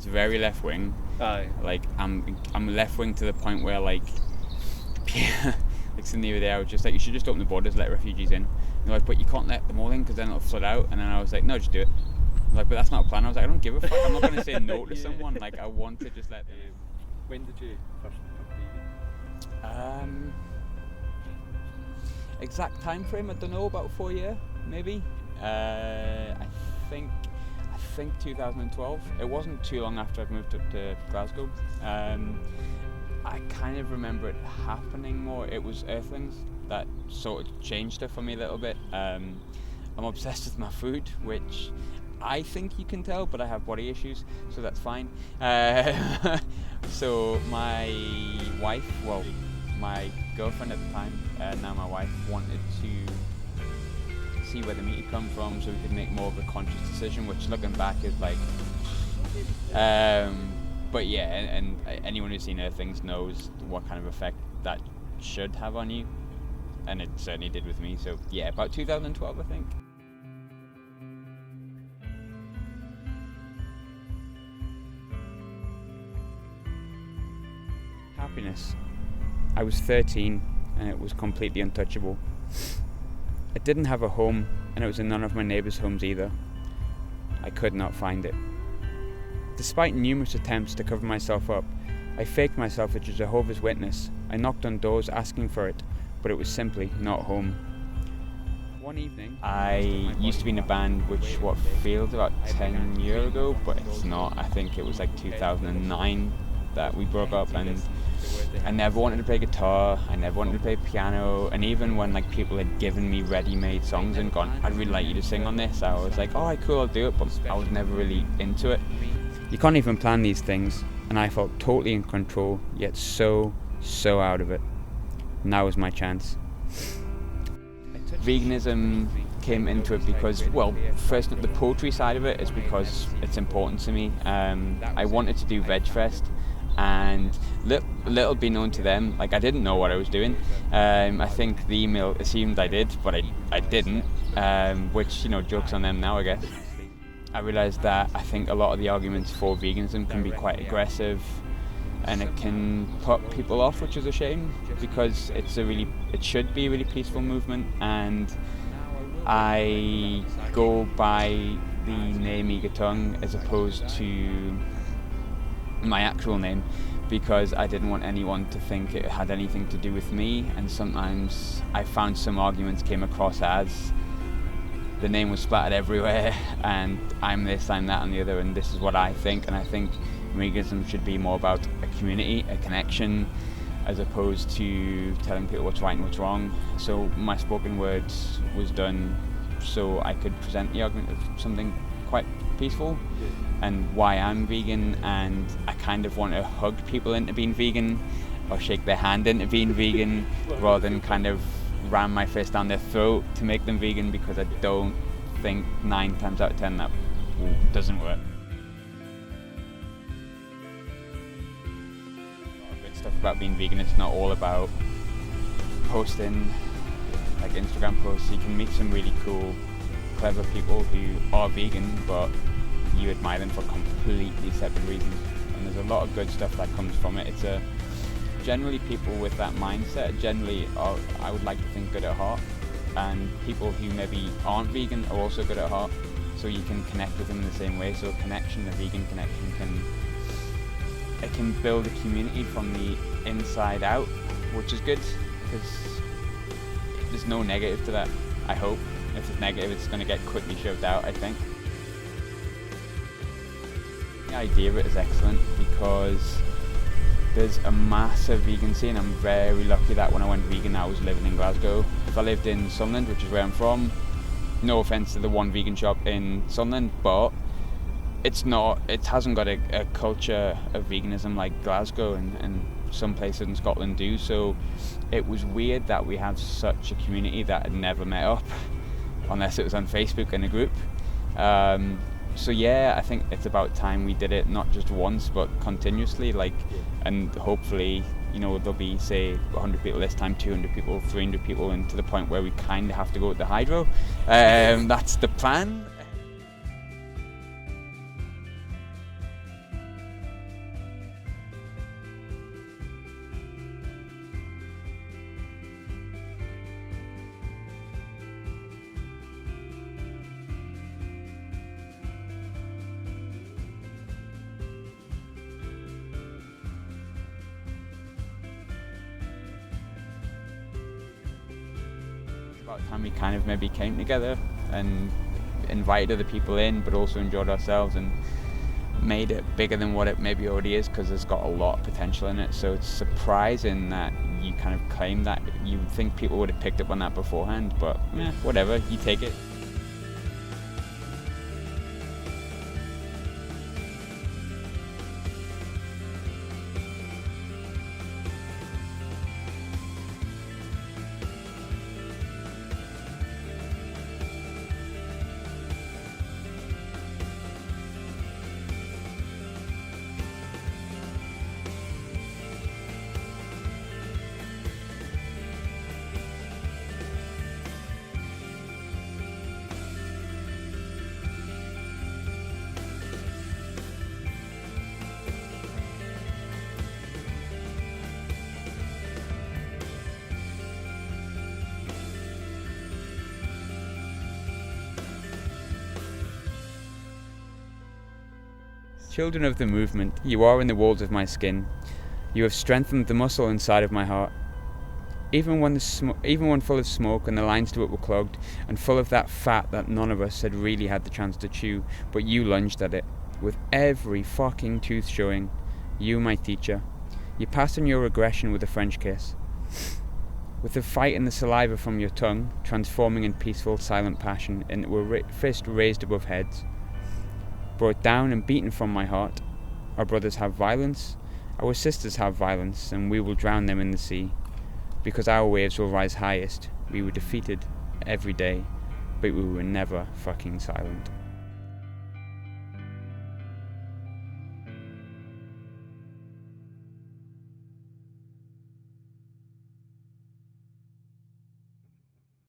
it's very left wing. Aye. Like I'm left wing to the point where like like the other day I was just like, you should just open the borders, let refugees in. And they're like, but you can't let them all in because then it'll flood out. And then I was like, no, just do it. I'm like, but that's not a plan. I was like, I don't give a fuck. I'm not going to say no to someone. Like, I want to just let them in. When did you first become vegan? Exact time frame, I don't know, about 4 years maybe. I think 2012. It wasn't too long after I'd moved up to Glasgow. I kind of remember it happening more. It was Earthlings that sort of changed it for me a little bit. I'm obsessed with my food, which I think you can tell, but I have body issues, so that's fine. So my wife, well, my girlfriend at the time, now my wife, wanted to see where the meat had come from so we could make more of a conscious decision, which looking back is like... but yeah, and anyone who's seen Earthlings knows what kind of effect that should have on you, and it certainly did with me. So yeah, about 2012 I think. Happiness. I was 13 and it was completely untouchable. I didn't have a home and it was in none of my neighbours' homes either. I could not find it. Despite numerous attempts to cover myself up, I faked myself as a Jehovah's Witness. I knocked on doors asking for it, but it was simply not home. One evening, I used to be in a band which feels about 10 years ago, but it's not. I think it was like 2009 that we broke up, and I never wanted to play guitar, I never wanted to play piano, and even when like people had given me ready-made songs and gone, I'd really like you to sing on this, I was like, alright, cool, I'll do it, but I was never really into it. You can't even plan these things, and I felt totally in control, yet so out of it. Now was my chance. Veganism came into it because, well, first the poetry side of it is because it's important to me. I wanted to do Veg Fest, and little be known to them, like I didn't know what I was doing. I think the email assumed I did, but I didn't, which, you know, joke's on them now, I guess. I realised that I think a lot of the arguments for veganism can be quite aggressive, and it can put people off, which is a shame, because it should be a really peaceful movement. And I go by the name Eagertongue as opposed to my actual name, because I didn't want anyone to think it had anything to do with me. And sometimes I found some arguments came across as the name was splattered everywhere and I'm this, I'm that and the other, and this is what I think. And I think veganism should be more about a community, a connection, as opposed to telling people what's right and what's wrong. So my spoken words was done so I could present the argument of something quite peaceful and why I'm vegan, and I kind of want to hug people into being vegan or shake their hand into being vegan rather than kind of ram my fist down their throat to make them vegan, because I don't think 9 times out of 10 that doesn't work. Good stuff about being vegan. It's not all about posting like Instagram posts. You can meet some really cool, clever people who are vegan, but you admire them for completely separate reasons, and there's a lot of good stuff that comes from it. It's generally people with that mindset generally are, I would like to think, good at heart, and people who maybe aren't vegan are also good at heart, so you can connect with them in the same way. So a vegan connection can build a community from the inside out, which is good, because there's no negative to that, I hope. If it's negative, it's going to get quickly shoved out, I think. The idea of it is excellent because there's a massive vegan scene. I'm very lucky that when I went vegan I was living in Glasgow. If I lived in Sunderland, which is where I'm from, no offence to the one vegan shop in Sunderland, but it hasn't got a culture of veganism like Glasgow and some places in Scotland do. So it was weird that we had such a community that had never met up unless it was on Facebook in a group. So yeah, I think it's about time we did it, not just once but continuously, and hopefully, you know, there'll be, say, 100 people this time, 200 people, 300 people, and to the point where we kind of have to go with the hydro. That's the plan. About time we kind of maybe came together and invited other people in, but also enjoyed ourselves and made it bigger than what it maybe already is, because it's got a lot of potential in it. So it's surprising that you kind of claim that. You would think people would have picked up on that beforehand, but whatever, you take it. Children of the movement, you are in the walls of my skin. You have strengthened the muscle inside of my heart. Even when full of smoke and the lines to it were clogged, and full of that fat that none of us had really had the chance to chew, but you lunged at it, with every fucking tooth showing. You, my teacher. You passed on your aggression with a French kiss. With the fight and the saliva from your tongue, transforming in peaceful, silent passion, and were fist raised above heads. Brought down and beaten from my heart. Our brothers have violence, our sisters have violence, and we will drown them in the sea. Because our waves will rise highest. We were defeated every day, but we were never fucking silent.